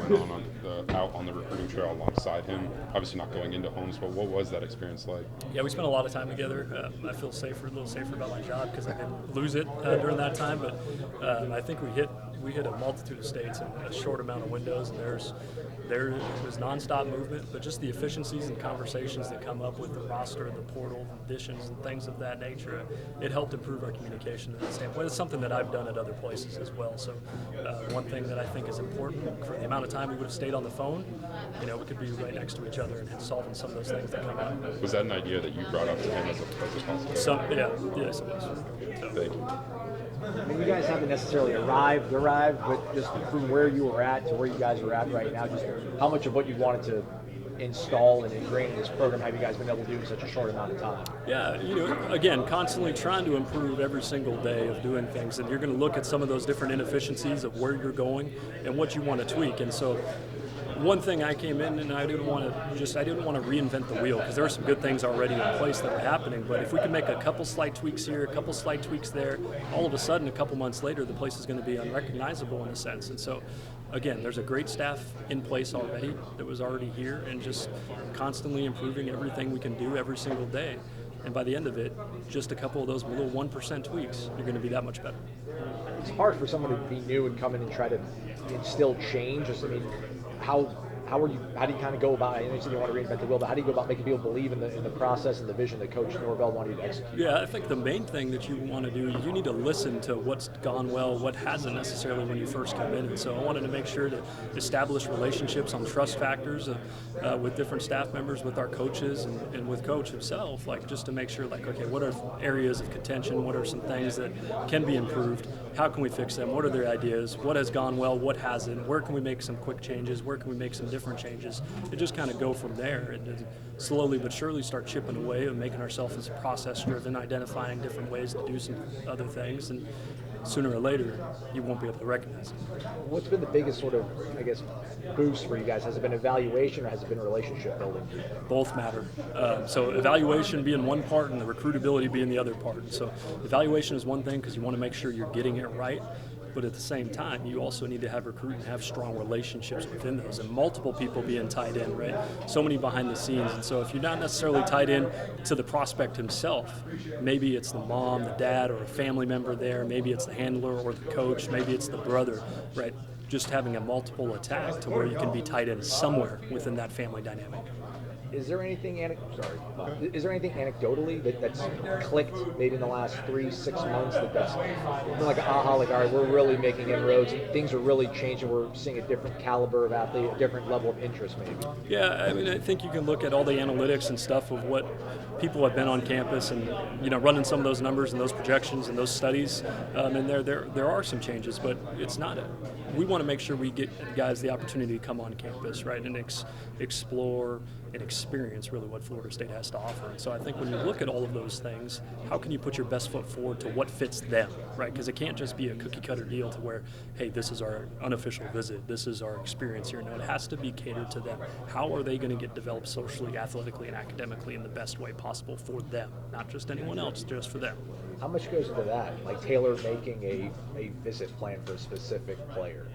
went on out on the recruiting trail alongside him. Obviously not going into homes, but what was that experience like? Yeah, we spent a lot of time together. I feel a little safer about my job because I didn't lose it during that time. But I think we hit a multitude of states in a short amount of windows, and there was nonstop movement. But just the efficiencies and conversations that come up with the roster, the portal, additions, and things of that nature, it helped improve our communication to that standpoint. It's something that I've done at other places as well. So one thing that I think is important for the amount of time we would have stayed on the phone, we could be right next to each other and solving some of those things that come up. Was that an idea that you brought up to him as a possibility? Yes, it was. So. Thank you. I mean, you guys haven't necessarily arrived, but just from where you were at to where you guys are at right now, just how much of what you wanted to install and ingrain in this program have you guys been able to do in such a short amount of time? Yeah, again, constantly trying to improve every single day of doing things, and you're going to look at some of those different inefficiencies of where you're going and what you want to tweak. And so one thing I came in and I didn't want to reinvent the wheel, because there were some good things already in place that were happening. But if we could make a couple slight tweaks here, a couple slight tweaks there, all of a sudden, a couple months later, the place is going to be unrecognizable in a sense. And so, again, there's a great staff in place already that was already here, and just constantly improving everything we can do every single day. And by the end of it, just a couple of those little 1% tweaks, you're going to be that much better. It's hard for someone to be new and come in and try to instill change. How do you kind of go about it? I know you said you want to reinvent the wheel, but how do you go about making people believe in the process and the vision that Coach Norvell wanted you to execute? Yeah, I think the main thing that you want to do, you need to listen to what's gone well, what hasn't necessarily when you first come in. And so I wanted to make sure to establish relationships on trust factors with different staff members, with our coaches, and with Coach himself, just to make sure, okay, what are areas of contention? What are some things that can be improved? How can we fix them? What are their ideas? What has gone well? What hasn't? Where can we make some quick changes? Where can we make some different changes? And just kind of go from there and slowly but surely start chipping away and making ourselves as process-driven, identifying different ways to do some other things. And sooner or later, you won't be able to recognize it. What's been the biggest sort of, boost for you guys? Has it been evaluation or has it been relationship building? Both matter. So evaluation being one part and the recruitability being the other part. So evaluation is one thing because you want to make sure you're getting it right. But at the same time, you also need to have recruit and have strong relationships within those, and multiple people being tied in, right? So many behind the scenes. And so if you're not necessarily tied in to the prospect himself, maybe it's the mom, the dad, or a family member there, maybe it's the handler or the coach, maybe it's the brother, right? Just having a multiple attack to where you can be tied in somewhere within that family dynamic. Is there anything anecdotally that's clicked maybe in the last 3-6 months that's been like an aha, all right, we're really making inroads, things are really changing, we're seeing a different caliber of athlete, a different level of interest maybe? Yeah, I think you can look at all the analytics and stuff of what people have been on campus and running some of those numbers and those projections and those studies, and there are some changes, but it's not we want to make sure we get guys the opportunity to come on campus, right, and explore and experience really what Florida State has to offer. And so I think when you look at all of those things, how can you put your best foot forward to what fits them, right? Because it can't just be a cookie-cutter deal to where, hey, this is our unofficial visit, this is our experience here. No, it has to be catered to them. How are they going to get developed socially, athletically, and academically in the best way possible for them, not just anyone else, just for them. How much goes into that, like tailor making a visit plan for a specific player?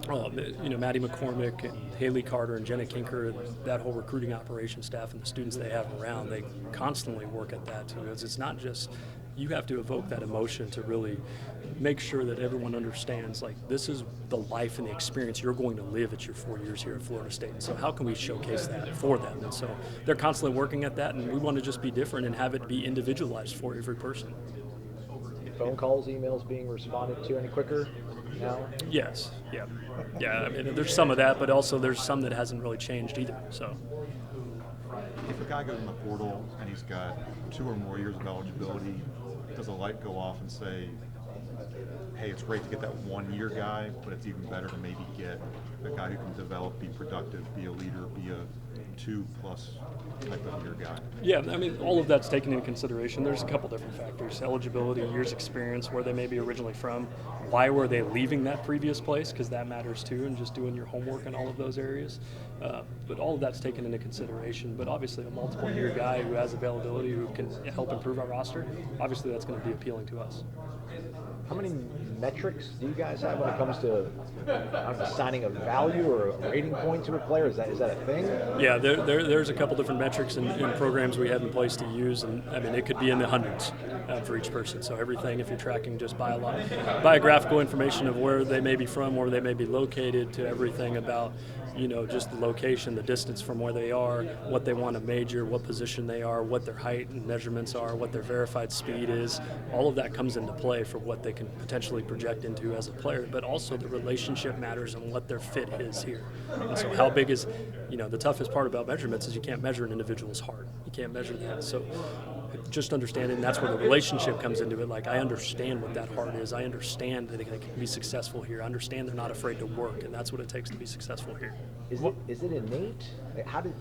Oh, Maddie McCormick and Haley Carter and Jenna Kinker and that whole recruiting operation staff and the students they have around, they constantly work at that too. It's not just, you have to evoke that emotion to really make sure that everyone understands, this is the life and the experience you're going to live at your 4 years here at Florida State. And so how can we showcase that for them? And so they're constantly working at that, and we want to just be different and have it be individualized for every person. Phone calls, emails being responded to any quicker now? Yes, yeah. There's some of that, but also there's some that hasn't really changed either. So, if a guy goes in the portal and he's got 2 or more years of eligibility, does a light go off and say, hey, it's great to get that 1-year guy, but it's even better to maybe get a guy who can develop, be productive, be a leader, be a 2+ type of year guy? Yeah, all of that's taken into consideration. There's a couple different factors: eligibility, years experience, where they may be originally from, why were they leaving that previous place, because that matters too, and just doing your homework in all of those areas. But all of that's taken into consideration. But obviously a multiple year guy who has availability, who can help improve our roster, obviously that's going to be appealing to us. How many metrics do you guys have when it comes to assigning a value or a rating point to a player? Is that a thing? Yeah, there's a couple different metrics and programs we have in place to use, and I mean it could be in the hundreds for each person. So everything, if you're tracking just biographical information of where they may be from, where they may be located, to everything about just the location, the distance from where they are, what they want to major, what position they are, what their height and measurements are, what their verified speed is. All of that comes into play for what they can potentially project into as a player, but also the relationship matters and what their fit is here. And so how big is, the toughest part about measurements is you can't measure an individual's heart. You can't measure that. So just understanding that's where the relationship comes into it. Like, I understand what that heart is. I understand that they can be successful here. I understand they're not afraid to work, and that's what it takes to be successful here. Is it innate? How did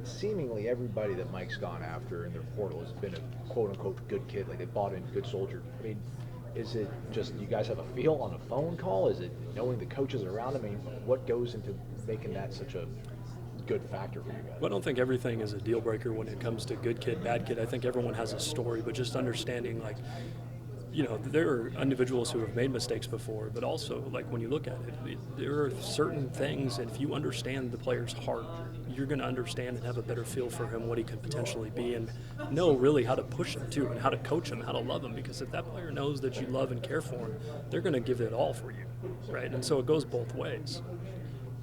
seemingly everybody that Mike's gone after in their portal has been a quote-unquote good kid, like they bought in, good soldier? I mean, is it just you guys have a feel on a phone call? Is it knowing the coaches around them? I mean, what goes into making that such a good factor for you guys? Well, I don't think everything is a deal breaker when it comes to good kid, bad kid. I think everyone has a story, but just understanding, like, there are individuals who have made mistakes before, but also, like, when you look at it, there are certain things, and if you understand the player's heart, you're going to understand and have a better feel for him, what he could potentially be, and know really how to push him too, and how to coach him, how to love him, because if that player knows that you love and care for him, they're going to give it all for you, right? And so it goes both ways.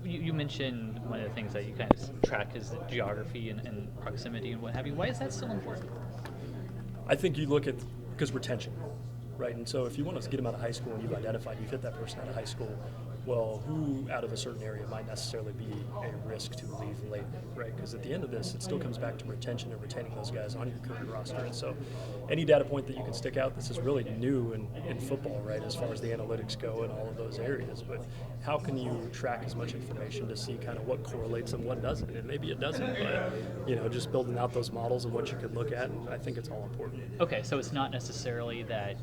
You mentioned one of the things that you kind of track is the geography and proximity and what have you. Why is that still important? I think you look at, because retention, right? And so if you want to get them out of high school and you've identified, you've hit that person out of high school, well, who out of a certain area might necessarily be a risk to leave later, right? Because at the end of this, it still comes back to retention and retaining those guys on your current roster. And so any data point that you can stick out, this is really new in football, right, as far as the analytics go in all of those areas. But how can you track as much information to see kind of what correlates and what doesn't? And maybe it doesn't, but, just building out those models and what you could look at, and I think it's all important. Okay, so it's not necessarily that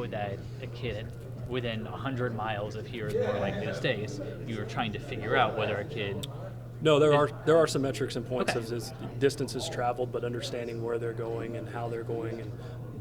that a kid within 100 miles of here is more likely to stay. You are trying to figure out whether a kid... No, there are some metrics and points of distances traveled, but understanding where they're going and how they're going and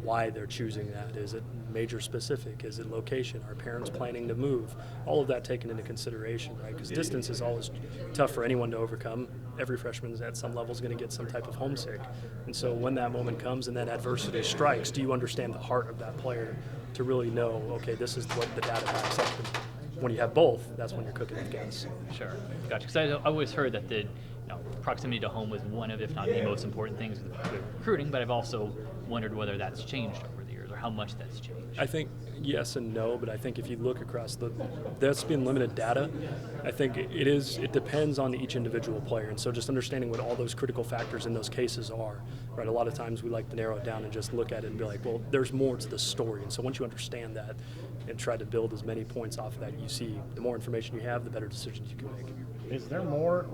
why they're choosing that. Is it major specific? Is it location? Are parents planning to move? All of that taken into consideration, right? Because distance is always tough for anyone to overcome. Every freshman at some level is going to get some type of homesick. And so when that moment comes and that adversity strikes, do you understand the heart of that player to really know, okay, this is what the data backs up? And when you have both, that's when you're cooking with gas. Sure, gotcha. Because I always heard that the proximity to home was one of, if not the most important things with recruiting, but I've also wondered whether that's changed over the years or how much that's changed. I think yes and no, but I think if you look across that's been limited data. I think it depends on each individual player, and so just understanding what all those critical factors in those cases are, right? A lot of times we like to narrow it down and just look at it and be like, well, there's more to the story, and so once you understand that and try to build as many points off of that, you see the more information you have, the better decisions you can make. Is there more,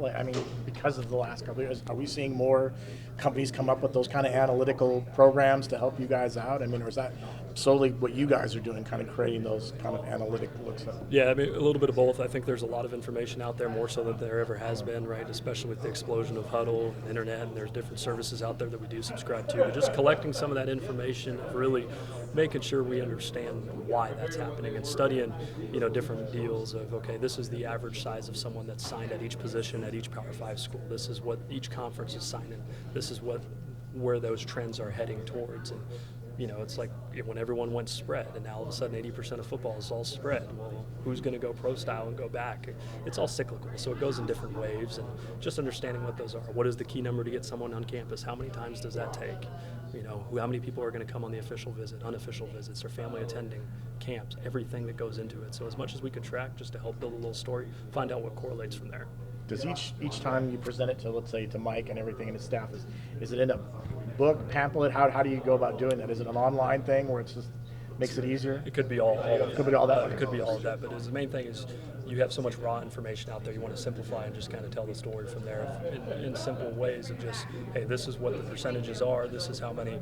because of the last couple of years, are we seeing more companies come up with those kind of analytical programs to help you guys out? I mean, or is that solely what you guys are doing, kind of creating those kind of analytic looks at? Yeah, I mean, a little bit of both. I think there's a lot of information out there, more so than there ever has been, right? Especially with the explosion of Huddle and internet, and there's different services out there that we do subscribe to. But just collecting some of that information, really making sure we understand why that's happening, and studying, different deals of, okay, this is the average size of someone that's signed at each position at each Power 5 school. This is what each conference is signing. This is where those trends are heading towards. And it's like when everyone went spread, and now all of a sudden 80% of football is all spread. Well, who's going to go pro style and go back? It's all cyclical, so it goes in different waves, and just understanding what those are. What is the key number to get someone on campus? How many times does that take? How many people are going to come on the official visit, unofficial visits, or family attending camps, everything that goes into it. So as much as we could track just to help build a little story, find out what correlates from there. Does each time you present it to, let's say, to Mike and everything and his staff, is it in a book, pamphlet? How do you go about doing that? Is it an online thing where it's just makes it easier? It could be all of that. It could be all that. It could be all of that, but the main thing is you have so much raw information out there. You want to simplify and just kind of tell the story from there in simple ways of just, hey, this is what the percentages are. This is how many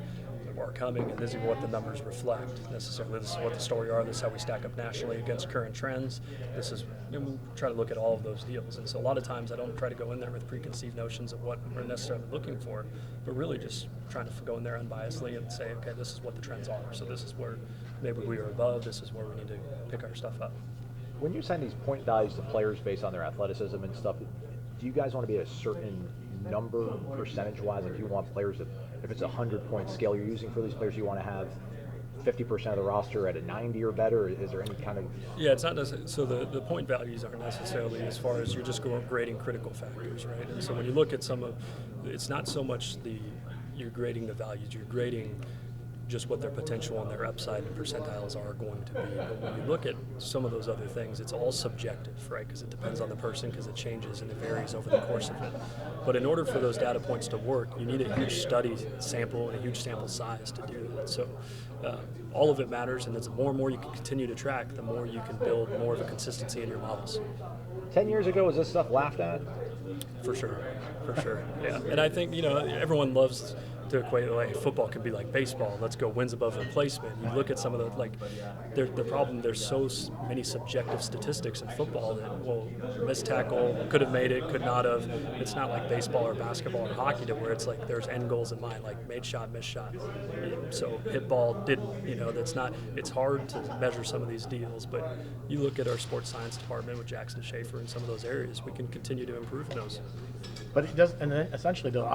are coming, and this is what the numbers reflect necessarily. This is what the story are. This is how we stack up nationally against current trends. This is, and we try to look at all of those deals. And so a lot of times I don't try to go in there with preconceived notions of what we're necessarily looking for, but really just trying to go in there unbiasedly and say, okay, this is what the trends are. So this is where maybe we are above. This is where we need to pick our stuff up. When you assign these point values to players based on their athleticism and stuff, do you guys want to be at a certain number percentage-wise? Like, do you want players to, if it's a 100-point scale you're using for these players, you want to have 50% of the roster at a 90 or better? Is there any kind of... Yeah, it's not necessarily, so the point values aren't necessarily as far as you're just grading critical factors, right? And so when you look at some of, it's not so much you're grading the values, you're grading just what their potential and their upside and percentiles are going to be. But when you look at some of those other things, it's all subjective, right? Because it depends on the person, because it changes and it varies over the course of it. But in order for those data points to work, you need a huge study sample and a huge sample size to do that. So all of it matters, and the more and more you can continue to track, the more you can build more of a consistency in your models. 10 years ago, was this stuff laughed at? For sure, yeah. And I think, everyone loves to equate, like, football can be like baseball. Let's go wins above replacement. You look at some of the problem, there's so many subjective statistics in football that, well, missed tackle, could have made it, could not have. It's not like baseball or basketball or hockey to where it's like there's end goals in mind, like made shot, missed shot. So hit ball, didn't, that's not, it's hard to measure some of these deals, but you look at our sports science department with Jackson Schaefer and some of those areas, we can continue to improve those. But it does, and then essentially, though,